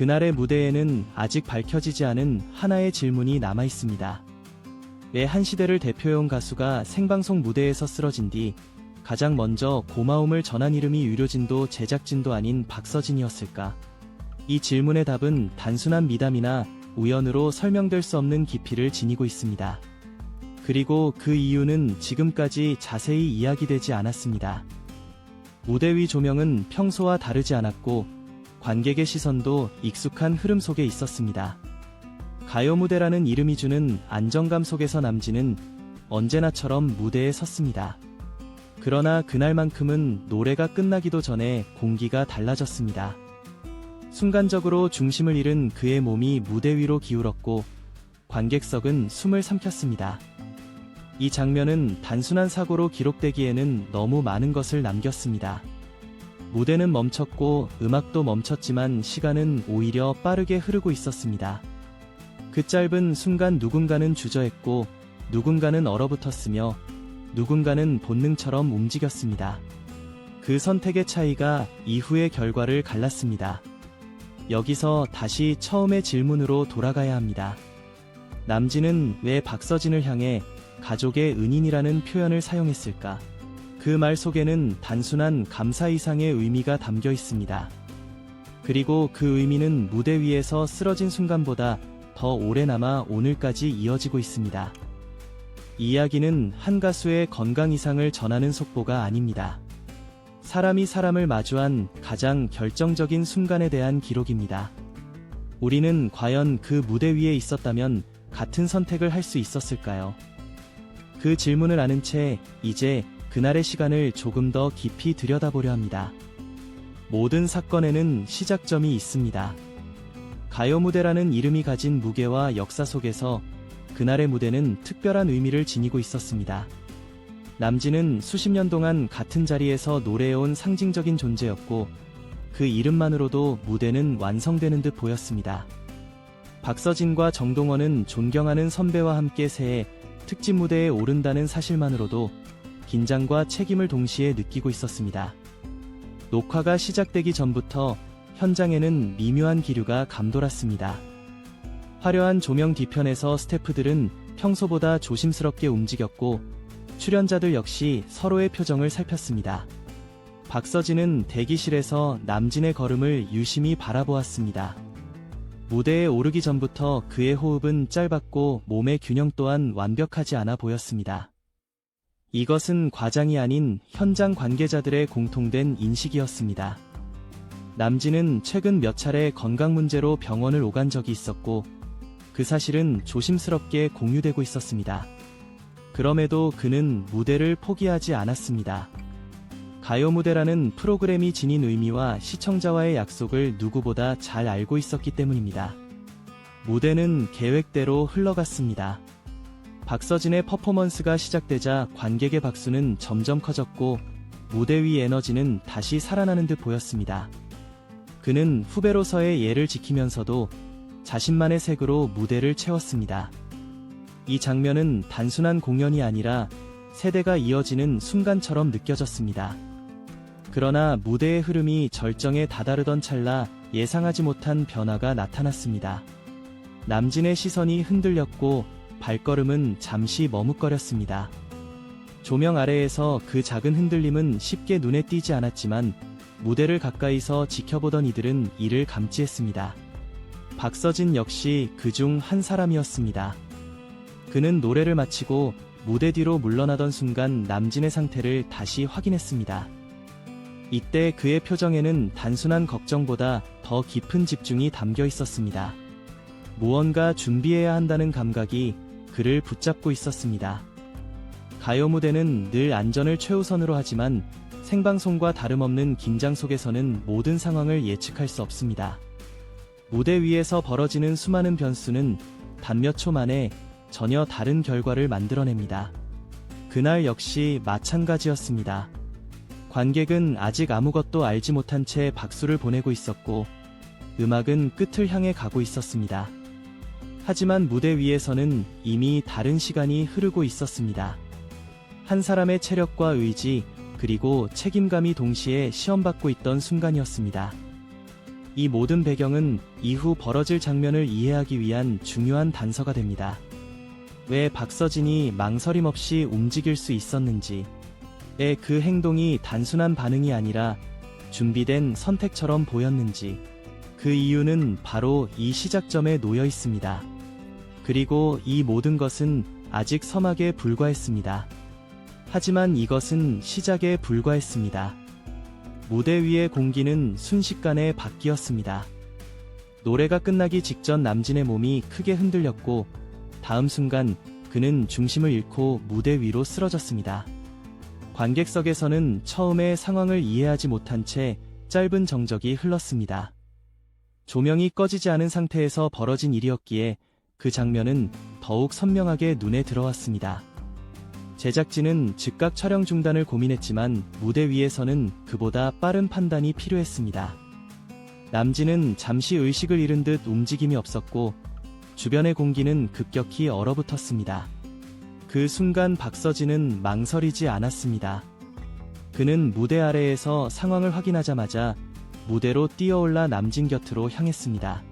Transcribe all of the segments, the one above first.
그날의 무대에는 아직 밝혀지지 않은 하나의 질문이 남아 있습니다. 왜 한 시대를 대표해온 가수가 생방송 무대에서 쓰러진 뒤 가장 먼저 고마움을 전한 이름이 유료진도 제작진도 아닌 박서진이었을까? 이 질문의 답은 단순한 미담이나 우연으로 설명될 수 없는 깊이를 지니고 있습니다. 그리고 그 이유는 지금까지 자세히 이야기되지 않았습니다. 무대 위 조명은 평소와 다르지 않았고 관객의 시선도 익숙한 흐름 속에 있었습니다. 가요 무대라는 이름이 주는 안정감 속에서 남진은 언제나처럼 무대에 섰습니다. 그러나 그날만큼은 노래가 끝나기도 전에 공기가 달라졌습니다. 순간적으로 중심을 잃은 그의 몸이 무대 위로 기울었고 관객석은 숨을 삼켰습니다. 이 장면은 단순한 사고로 기록되기에는 너무 많은 것을 남겼습니다. 무대는 멈췄고 음악도 멈췄지만 시간은 오히려 빠르게 흐르고 있었습니다. 그 짧은 순간 누군가는 주저했고 누군가는 얼어붙었으며 누군가는 본능처럼 움직였습니다. 그 선택의 차이가 이후의 결과를 갈랐습니다. 여기서 다시 처음의 질문으로 돌아가야 합니다. 남진은 왜 박서진을 향해 가족의 은인이라는 표현을 사용했을까? 그 말 속에는 단순한 감사 이상의 의미가 담겨 있습니다. 그리고 그 의미는 무대 위에서 쓰러진 순간보다 더 오래 남아 오늘까지 이어지고 있습니다. 이 이야기는 한 가수의 건강 이상을 전하는 속보가 아닙니다. 사람이 사람을 마주한 가장 결정적인 순간에 대한 기록입니다. 우리는 과연 그 무대 위에 있었다면 같은 선택을 할 수 있었을까요? 그 질문을 아는 채 이제 그날의 시간을 조금 더 깊이 들여다보려 합니다. 모든 사건에는 시작점이 있습니다. 가요 무대라는 이름이 가진 무게와 역사 속에서 그날의 무대는 특별한 의미를 지니고 있었습니다. 남진은 수십 년 동안 같은 자리에서 노래해온 상징적인 존재였고 그 이름만으로도 무대는 완성되는 듯 보였습니다. 박서진과 정동원은 존경하는 선배와 함께 새해 특집 무대에 오른다는 사실만으로도 긴장과 책임을 동시에 느끼고 있었습니다. 녹화가 시작되기 전부터 현장에는 미묘한 기류가 감돌았습니다. 화려한 조명 뒤편에서 스태프들은 평소보다 조심스럽게 움직였고 출연자들 역시 서로의 표정을 살폈습니다. 박서진은 대기실에서 남진의 걸음을 유심히 바라보았습니다. 무대에 오르기 전부터 그의 호흡은 짧았고 몸의 균형 또한 완벽하지 않아 보였습니다. 이것은 과장이 아닌 현장 관계자들의 공통된 인식이었습니다. 남진은 최근 몇 차례 건강 문제로 병원을 오간 적이 있었고 그 사실은 조심스럽게 공유되고 있었습니다. 그럼에도 그는 무대를 포기하지 않았습니다. 가요 무대라는 프로그램이 지닌 의미와 시청자와의 약속을 누구보다 잘 알고 있었기 때문입니다. 무대는 계획대로 흘러갔습니다. 박서진의 퍼포먼스가 시작되자 관객의 박수는 점점 커졌고 무대 위 에너지는 다시 살아나는 듯 보였습니다. 그는 후배로서의 예를 지키면서도 자신만의 색으로 무대를 채웠습니다. 이 장면은 단순한 공연이 아니라 세대가 이어지는 순간처럼 느껴졌습니다. 그러나 무대의 흐름이 절정에 다다르던 찰나 예상하지 못한 변화가 나타났습니다. 남진의 시선이 흔들렸고 발걸음은 잠시 머뭇거렸습니다. 조명 아래에서 그 작은 흔들림은 쉽게 눈에 띄지 않았지만 무대를 가까이서 지켜보던 이들은 이를 감지했습니다. 박서진 역시 그중 한 사람이었습니다. 그는 노래를 마치고 무대 뒤로 물러나던 순간 남진의 상태를 다시 확인했습니다. 이때 그의 표정에는 단순한 걱정보다 더 깊은 집중이 담겨 있었습니다. 무언가 준비해야 한다는 감각이 그를 붙잡고 있었습니다. 가요 무대는 늘 안전을 최우선으로 하지만 생방송과 다름없는 긴장 속에서는 모든 상황을 예측할 수 없습니다. 무대 위에서 벌어지는 수많은 변수는 단 몇 초 만에 전혀 다른 결과를 만들어냅니다. 그날 역시 마찬가지였습니다. 관객은 아직 아무것도 알지 못한 채 박수를 보내고 있었고 음악은 끝을 향해 가고 있었습니다. 하지만 무대 위에서는 이미 다른 시간이 흐르고 있었습니다. 한 사람의 체력과 의지 그리고 책임감이 동시에 시험받고 있던 순간이었습니다. 이 모든 배경은 이후 벌어질 장면을 이해하기 위한 중요한 단서가 됩니다. 왜 박서진이 망설임 없이 움직일 수 있었는지, 왜 그 행동이 단순한 반응이 아니라 준비된 선택처럼 보였는지, 그 이유는 바로 이 시작점에 놓여 있습니다. 그리고 이 모든 것은 아직 서막에 불과했습니다. 하지만 이것은 시작에 불과했습니다. 무대 위의 공기는 순식간에 바뀌었습니다. 노래가 끝나기 직전 남진의 몸이 크게 흔들렸고, 다음 순간 그는 중심을 잃고 무대 위로 쓰러졌습니다. 관객석에서는 처음에 상황을 이해하지 못한 채 짧은 정적이 흘렀습니다. 조명이 꺼지지 않은 상태에서 벌어진 일이었기에 그 장면은 더욱 선명하게 눈에 들어왔습니다. 제작진은 즉각 촬영 중단을 고민했지만 무대 위에서는 그보다 빠른 판단이 필요했습니다. 남진은 잠시 의식을 잃은 듯 움직임이 없었고 주변의 공기는 급격히 얼어붙었습니다. 그 순간 박서진은 망설이지 않았습니다. 그는 무대 아래에서 상황을 확인하자마자 무대로 뛰어올라 남진 곁으로 향했습니다.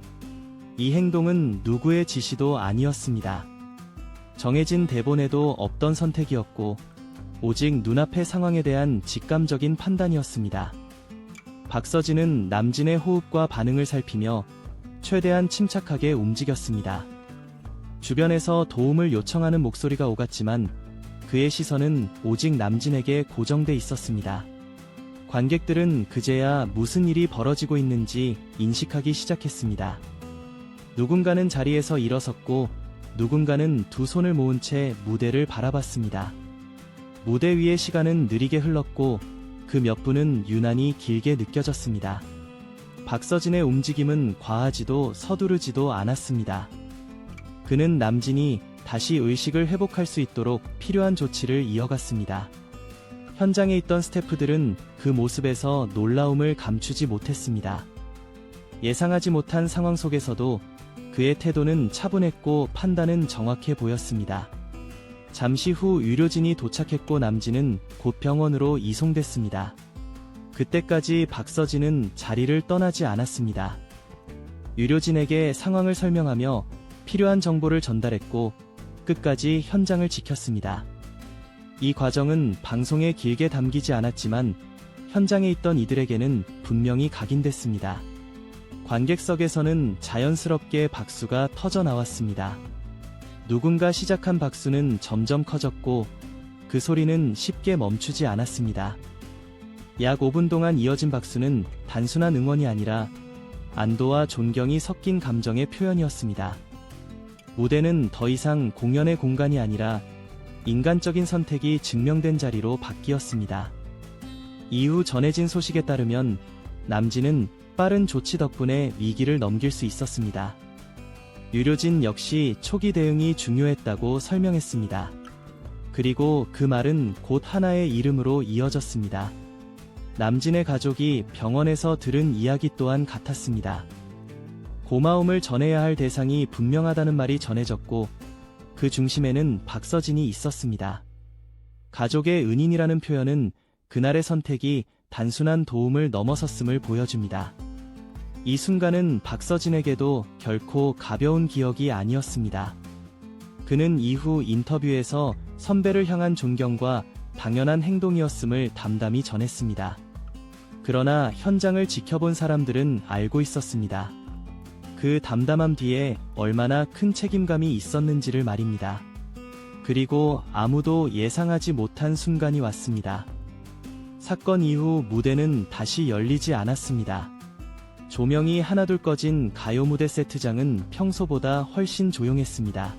이 행동은 누구의 지시도 아니었습니다. 정해진 대본에도 없던 선택이었고 오직 눈앞의 상황에 대한 직감적인 판단이었습니다. 박서진은 남진의 호흡과 반응을 살피며 최대한 침착하게 움직였습니다. 주변에서 도움을 요청하는 목소리가 오갔지만 그의 시선은 오직 남진에게 고정돼 있었습니다. 관객들은 그제야 무슨 일이 벌어지고 있는지 인식하기 시작했습니다. 누군가는 자리에서 일어섰고 누군가는 두 손을 모은 채 무대를 바라봤습니다. 무대 위의 시간은 느리게 흘렀고 그 몇 분은 유난히 길게 느껴졌습니다. 박서진의 움직임은 과하지도 서두르지도 않았습니다. 그는 남진이 다시 의식을 회복할 수 있도록 필요한 조치를 이어갔습니다. 현장에 있던 스태프들은 그 모습에서 놀라움을 감추지 못했습니다. 예상하지 못한 상황 속에서도 그의 태도는 차분했고 판단은 정확해 보였습니다. 잠시 후 의료진이 도착했고 남진은 곧 병원으로 이송됐습니다. 그때까지 박서진은 자리를 떠나지 않았습니다. 의료진에게 상황을 설명하며 필요한 정보를 전달했고 끝까지 현장을 지켰습니다. 이 과정은 방송에 길게 담기지 않았지만 현장에 있던 이들에게는 분명히 각인됐습니다. 관객석에서는 자연스럽게 박수가 터져 나왔습니다. 누군가 시작한 박수는 점점 커졌고 그 소리는 쉽게 멈추지 않았습니다. 약 5분 동안 이어진 박수는 단순한 응원이 아니라 안도와 존경이 섞인 감정의 표현이었습니다. 무대는 더 이상 공연의 공간이 아니라 인간적인 선택이 증명된 자리로 바뀌었습니다. 이후 전해진 소식에 따르면 남진은 빠른 조치 덕분에 위기를 넘길 수 있었습니다. 의료진 역시 초기 대응이 중요했다고 설명했습니다. 그리고 그 말은 곧 하나의 이름으로 이어졌습니다. 남진의 가족이 병원에서 들은 이야기 또한 같았습니다. 고마움을 전해야 할 대상이 분명하다는 말이 전해졌고 그 중심에는 박서진이 있었습니다. 가족의 은인이라는 표현은 그날의 선택이 단순한 도움을 넘어섰음을 보여줍니다. 이 순간은 박서진에게도 결코 가벼운 기억이 아니었습니다. 그는 이후 인터뷰에서 선배를 향한 존경과 당연한 행동이었음을 담담히 전했습니다. 그러나 현장을 지켜본 사람들은 알고 있었습니다. 그 담담함 뒤에 얼마나 큰 책임감이 있었는지를 말입니다. 그리고 아무도 예상하지 못한 순간이 왔습니다. 사건 이후 무대는 다시 열리지 않았습니다. 조명이 하나둘 꺼진 가요 무대 세트장은 평소보다 훨씬 조용했습니다.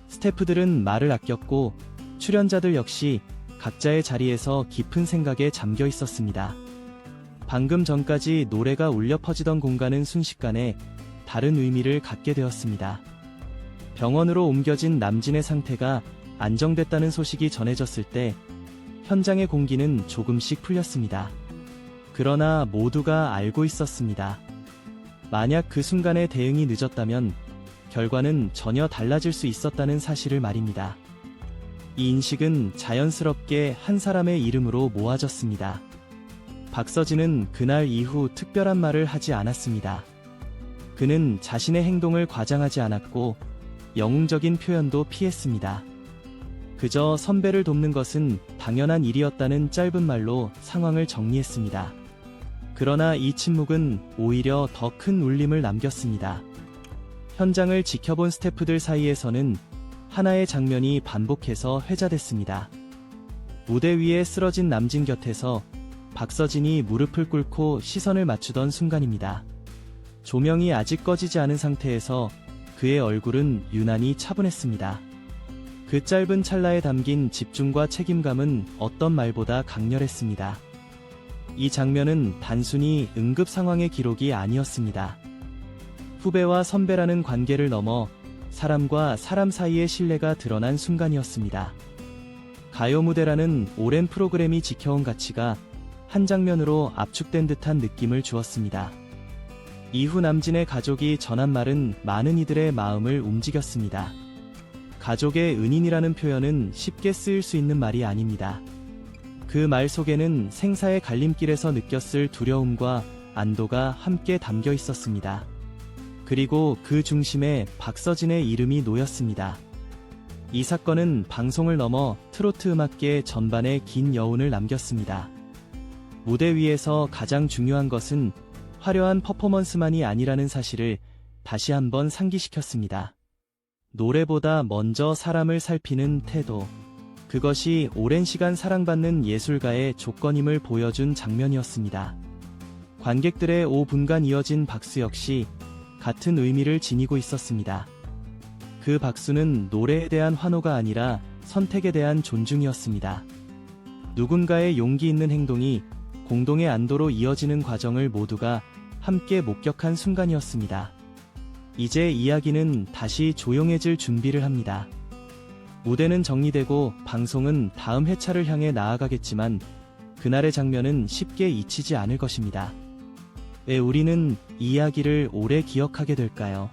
스태프들은 말을 아꼈고 출연자들 역시 각자의 자리에서 깊은 생각에 잠겨 있었습니다. 방금 전까지 노래가 울려 퍼지던 공간은 순식간에 다른 의미를 갖게 되었습니다. 병원으로 옮겨진 남진의 상태가 안정됐다는 소식이 전해졌을 때 현장의 공기는 조금씩 풀렸습니다. 그러나 모두가 알고 있었습니다. 만약 그 순간에 대응이 늦었다면 결과는 전혀 달라질 수 있었다는 사실을 말입니다. 이 인식은 자연스럽게 한 사람의 이름으로 모아졌습니다. 박서진은 그날 이후 특별한 말을 하지 않았습니다. 그는 자신의 행동을 과장하지 않았고 영웅적인 표현도 피했습니다. 그저 선배를 돕는 것은 당연한 일이었다는 짧은 말로 상황을 정리했습니다. 그러나 이 침묵은 오히려 더 큰 울림을 남겼습니다. 현장을 지켜본 스태프들 사이에서는 하나의 장면이 반복해서 회자됐습니다. 무대 위에 쓰러진 남진 곁에서 박서진이 무릎을 꿇고 시선을 맞추던 순간입니다. 조명이 아직 꺼지지 않은 상태에서 그의 얼굴은 유난히 차분했습니다. 그 짧은 찰나에 담긴 집중과 책임감은 어떤 말보다 강렬했습니다. 이 장면은 단순히 응급 상황의 기록이 아니었습니다. 후배와 선배라는 관계를 넘어 사람과 사람 사이의 신뢰가 드러난 순간이었습니다. 가요 무대라는 오랜 프로그램이 지켜온 가치가 한 장면으로 압축된 듯한 느낌을 주었습니다. 이후 남진의 가족이 전한 말은 많은 이들의 마음을 움직였습니다. 가족의 은인이라는 표현은 쉽게 쓰일 수 있는 말이 아닙니다. 그 말 속에는 생사의 갈림길에서 느꼈을 두려움과 안도가 함께 담겨 있었습니다. 그리고 그 중심에 박서진의 이름이 놓였습니다. 이 사건은 방송을 넘어 트로트 음악계 전반에 긴 여운을 남겼습니다. 무대 위에서 가장 중요한 것은 화려한 퍼포먼스만이 아니라는 사실을 다시 한번 상기시켰습니다. 노래보다 먼저 사람을 살피는 태도. 그것이 오랜 시간 사랑받는 예술가의 조건임을 보여준 장면이었습니다. 관객들의 5분간 이어진 박수 역시 같은 의미를 지니고 있었습니다. 그 박수는 노래에 대한 환호가 아니라 선택에 대한 존중이었습니다. 누군가의 용기 있는 행동이 공동의 안도로 이어지는 과정을 모두가 함께 목격한 순간이었습니다. 이제 이야기는 다시 조용해질 준비를 합니다. 무대는 정리되고 방송은 다음 회차를 향해 나아가겠지만 그날의 장면은 쉽게 잊히지 않을 것입니다. 왜 우리는 이 이야기를 오래 기억하게 될까요?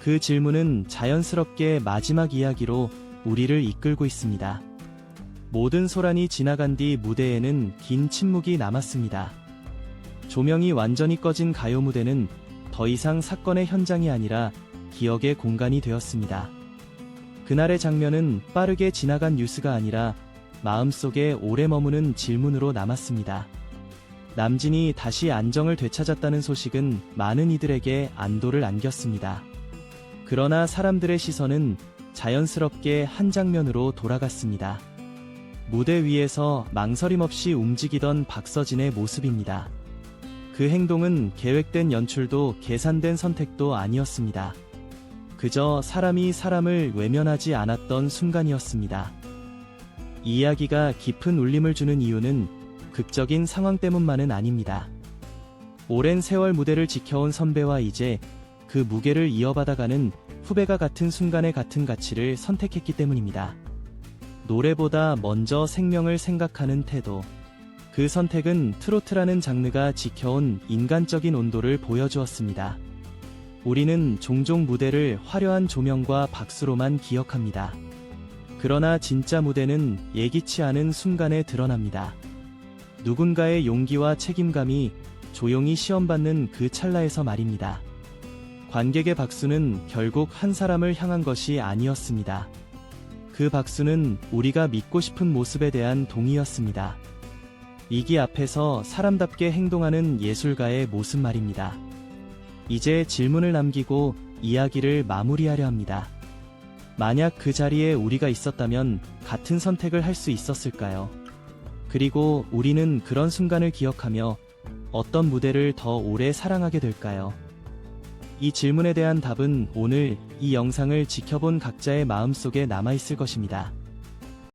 그 질문은 자연스럽게 마지막 이야기로 우리를 이끌고 있습니다. 모든 소란이 지나간 뒤 무대에는 긴 침묵이 남았습니다. 조명이 완전히 꺼진 가요 무대는 더 이상 사건의 현장이 아니라 기억의 공간이 되었습니다. 그날의 장면은 빠르게 지나간 뉴스가 아니라 마음속에 오래 머무는 질문으로 남았습니다. 남진이 다시 안정을 되찾았다는 소식은 많은 이들에게 안도를 안겼습니다. 그러나 사람들의 시선은 자연스럽게 한 장면으로 돌아갔습니다. 무대 위에서 망설임 없이 움직이던 박서진의 모습입니다. 그 행동은 계획된 연출도 계산된 선택도 아니었습니다. 그저 사람이 사람을 외면하지 않았던 순간이었습니다. 이 이야기가 깊은 울림을 주는 이유는 극적인 상황 때문만은 아닙니다. 오랜 세월 무대를 지켜온 선배와 이제 그 무게를 이어받아가는 후배가 같은 순간에 같은 가치를 선택했기 때문입니다. 노래보다 먼저 생명을 생각하는 태도. 그 선택은 트로트라는 장르가 지켜온 인간적인 온도를 보여주었습니다. 우리는 종종 무대를 화려한 조명과 박수로만 기억합니다. 그러나 진짜 무대는 예기치 않은 순간에 드러납니다. 누군가의 용기와 책임감이 조용히 시험받는 그 찰나에서 말입니다. 관객의 박수는 결국 한 사람을 향한 것이 아니었습니다. 그 박수는 우리가 믿고 싶은 모습에 대한 동의였습니다. 이기 앞에서 사람답게 행동하는 예술가의 모습 말입니다. 이제 질문을 남기고 이야기를 마무리하려 합니다. 만약 그 자리에 우리가 있었다면 같은 선택을 할 수 있었을까요? 그리고 우리는 그런 순간을 기억하며 어떤 무대를 더 오래 사랑하게 될까요? 이 질문에 대한 답은 오늘 이 영상을 지켜본 각자의 마음속에 남아있을 것입니다.